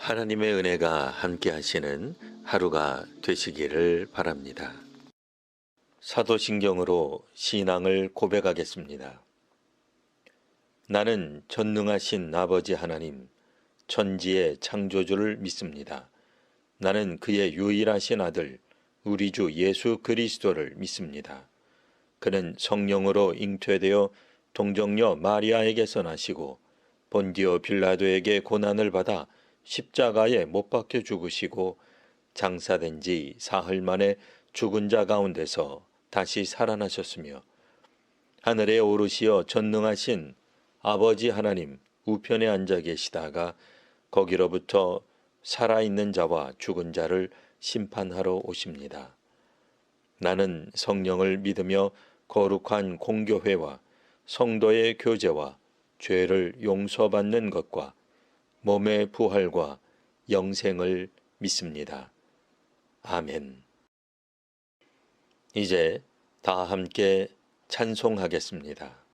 하나님의 은혜가 함께 하시는 하루가 되시기를 바랍니다. 사도신경으로 신앙을 고백하겠습니다. 나는 전능하신 아버지 하나님, 천지의 창조주를 믿습니다. 나는 그의 유일하신 아들, 우리 주 예수 그리스도를 믿습니다. 그는 성령으로 잉태되어 동정녀 마리아에게서 나시고 본디오 빌라도에게 고난을 받아 십자가에 못 박혀 죽으시고 장사된 지 사흘 만에 죽은 자 가운데서 다시 살아나셨으며 하늘에 오르시어 전능하신 아버지 하나님 우편에 앉아 계시다가 거기로부터 살아있는 자와 죽은 자를 심판하러 오십니다. 나는 성령을 믿으며 거룩한 공교회와 성도의 교제와 죄를 용서받는 것과 몸의 부활과 영생을 믿습니다. 아멘. 이제 다 함께 찬송하겠습니다.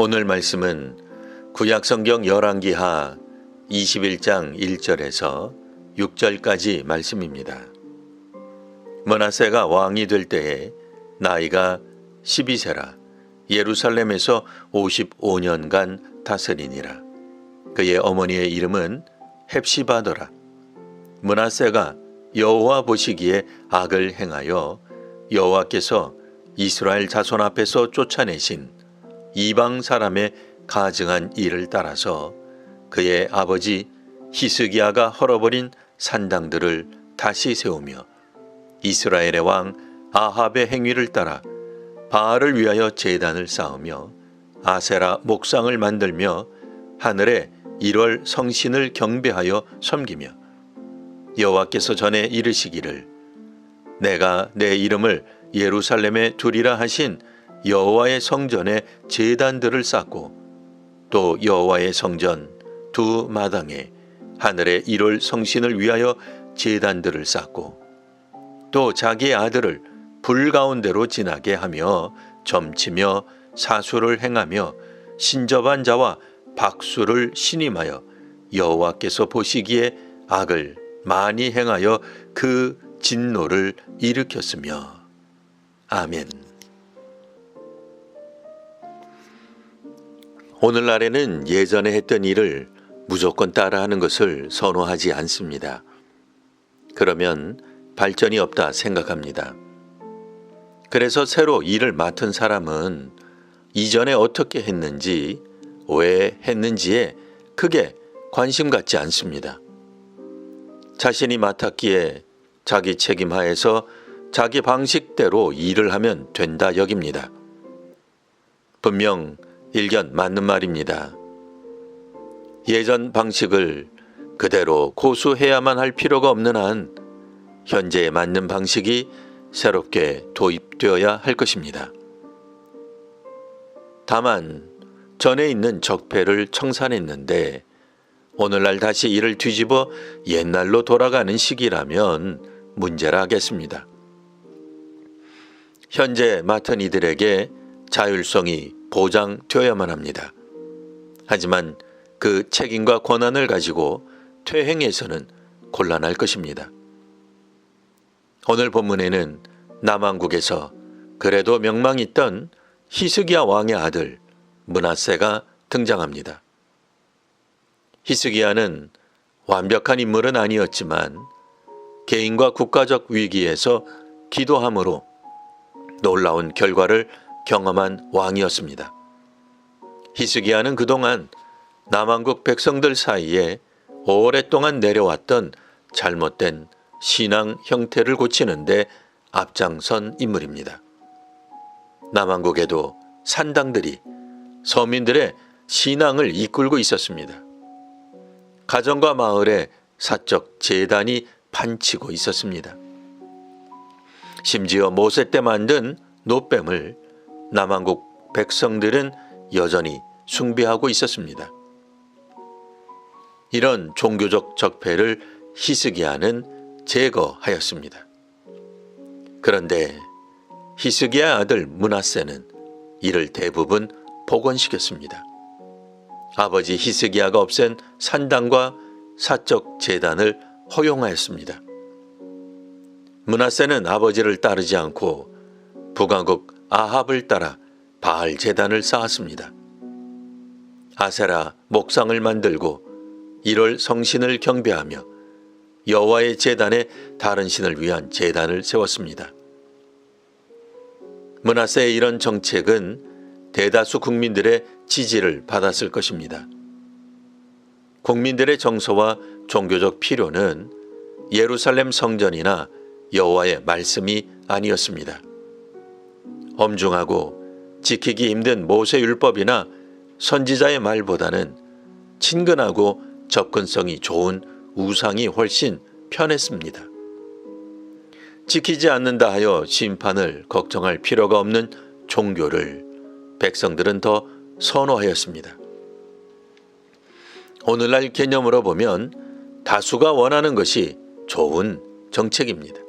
오늘 말씀은 구약성경 열왕기하 21장 1절에서 6절까지 말씀입니다. 므낫세가 왕이 될 때에 나이가 12세라 예루살렘에서 55년간 다스리니라. 그의 어머니의 이름은 헵시바더라. 므낫세가 여호와 보시기에 악을 행하여 여호와께서 이스라엘 자손 앞에서 쫓아내신 이방 사람의 가증한 일을 따라서 그의 아버지 히스기야가 헐어버린 산당들을 다시 세우며 이스라엘의 왕 아합의 행위를 따라 바알을 위하여 제단을 쌓으며 아세라 목상을 만들며 하늘의 1월 성신을 경배하여 섬기며 여호와께서 전에 이르시기를 내가 내 이름을 예루살렘에 두리라 하신 여호와의 성전에 제단들을 쌓고 또 여호와의 성전 두 마당에 하늘의 1월 성신을 위하여 제단들을 쌓고 또 자기의 아들을 불 가운데로 지나게 하며 점치며 사수를 행하며 신접한 자와 박수를 신임하여 여호와께서 보시기에 악을 많이 행하여 그 진노를 일으켰으며. 아멘. 오늘날에는 예전에 했던 일을 무조건 따라하는 것을 선호하지 않습니다. 그러면 발전이 없다 생각합니다. 그래서 새로 일을 맡은 사람은 이전에 어떻게 했는지, 왜 했는지에 크게 관심 갖지 않습니다. 자신이 맡았기에 자기 책임하에서 자기 방식대로 일을 하면 된다 여깁니다. 분명 일견 맞는 말입니다. 예전 방식을 그대로 고수해야만 할 필요가 없는 한 현재에 맞는 방식이 새롭게 도입되어야 할 것입니다. 다만 전에 있는 적폐를 청산했는데 오늘날 다시 이를 뒤집어 옛날로 돌아가는 시기라면 문제라 하겠습니다. 현재 맡은 이들에게 자율성이 보장되어야만 합니다. 하지만 그 책임과 권한을 가지고 퇴행해서는 곤란할 것입니다. 오늘 본문에는 남왕국에서 그래도 명망있던 히스기야 왕의 아들 므낫세가 등장합니다. 히스기야는 완벽한 인물은 아니었지만 개인과 국가적 위기에서 기도함으로 놀라운 결과를 경험한 왕이었습니다. 히스기야는 그동안 남왕국 백성들 사이에 오랫동안 내려왔던 잘못된 신앙 형태를 고치는데 앞장선 인물입니다. 남왕국에도 산당들이 서민들의 신앙을 이끌고 있었습니다. 가정과 마을에 사적 제단이 판치고 있었습니다. 심지어 모세 때 만든 노뱀을 남왕국 백성들은 여전히 숭배하고 있었습니다. 이런 종교적 적폐를 히스기야는 제거하였습니다. 그런데 히스기야 아들 므낫세는 이를 대부분 복원시켰습니다. 아버지 히스기야가 없앤 산당과 사적 제단을 허용하였습니다. 므낫세는 아버지를 따르지 않고 북왕국 아합을 따라 바알 제단을 쌓았습니다. 아세라 목상을 만들고 1월 성신을 경배하며 여호와의 제단에 다른 신을 위한 제단을 세웠습니다. 므낫세의 이런 정책은 대다수 국민들의 지지를 받았을 것입니다. 국민들의 정서와 종교적 필요는 예루살렘 성전이나 여호와의 말씀이 아니었습니다. 엄중하고 지키기 힘든 모세율법이나 선지자의 말보다는 친근하고 접근성이 좋은 우상이 훨씬 편했습니다. 지키지 않는다 하여 심판을 걱정할 필요가 없는 종교를 백성들은 더 선호하였습니다. 오늘날 개념으로 보면 다수가 원하는 것이 좋은 정책입니다.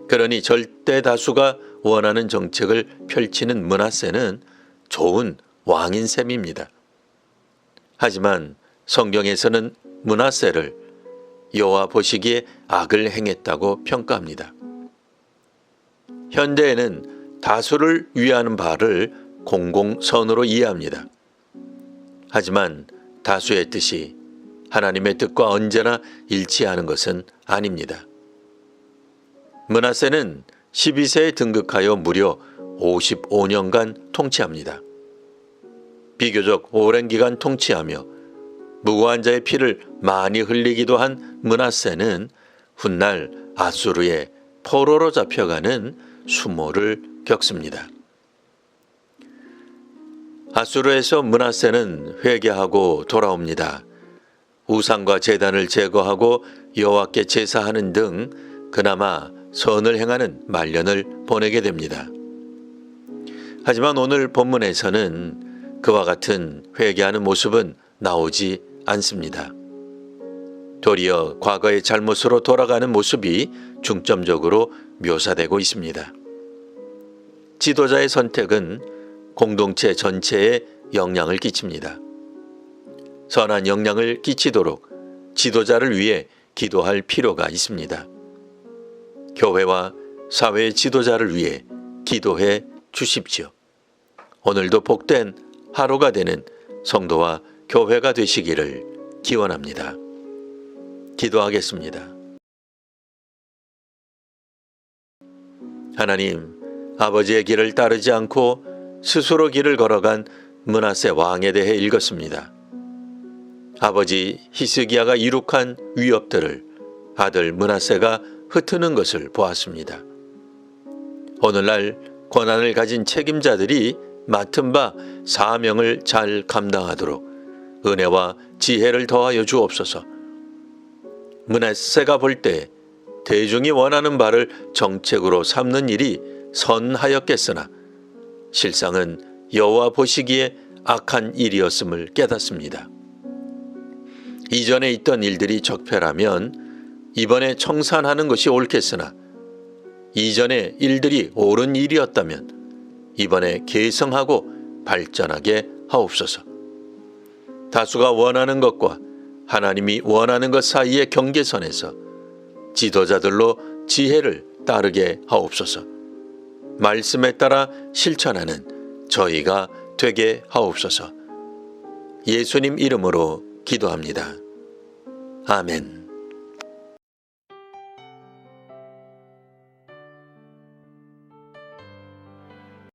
그러니 절대 다수가 원하는 정책을 펼치는 므낫세는 좋은 왕인 셈입니다. 하지만 성경에서는 므낫세를 여호와 보시기에 악을 행했다고 평가합니다. 현대에는 다수를 위하는 바를 공공선으로 이해합니다. 하지만 다수의 뜻이 하나님의 뜻과 언제나 일치하는 것은 아닙니다. 므낫세는 12세에 등극하여 무려 55년간 통치합니다. 비교적 오랜 기간 통치하며 무고한 자의 피를 많이 흘리기도 한 므낫세는 훗날 아수르의 포로로 잡혀가는 수모를 겪습니다. 아수르에서 므낫세는 회개하고 돌아옵니다. 우상과 제단을 제거하고 여호와께 제사하는 등 그나마 선을 행하는 말년을 보내게 됩니다. 하지만 오늘 본문에서는 그와 같은 회개하는 모습은 나오지 않습니다. 도리어 과거의 잘못으로 돌아가는 모습이 중점적으로 묘사되고 있습니다. 지도자의 선택은 공동체 전체에 영향을 끼칩니다. 선한 영향을 끼치도록 지도자를 위해 기도할 필요가 있습니다. 교회와 사회의 지도자를 위해 기도해 주십시오. 오늘도 복된 하루가 되는 성도와 교회가 되시기를 기원합니다. 기도하겠습니다. 하나님, 아버지의 길을 따르지 않고 스스로 길을 걸어간 므낫세 왕에 대해 읽었습니다. 아버지 히스기야가 이룩한 위협들을 아들 므낫세가 흩트는 것을 보았습니다. 오늘날 권한을 가진 책임자들이 맡은 바 사명을 잘 감당하도록 은혜와 지혜를 더하여 주옵소서. 므낫세가 볼 때 대중이 원하는 바를 정책으로 삼는 일이 선하였겠으나 실상은 여호와 보시기에 악한 일이었음을 깨닫습니다. 이전에 있던 일들이 적폐라면 이번에 청산하는 것이 옳겠으나 이전의 일들이 옳은 일이었다면 이번에 개성하고 발전하게 하옵소서. 다수가 원하는 것과 하나님이 원하는 것 사이의 경계선에서 지도자들로 지혜를 따르게 하옵소서. 말씀에 따라 실천하는 저희가 되게 하옵소서. 예수님 이름으로 기도합니다. 아멘.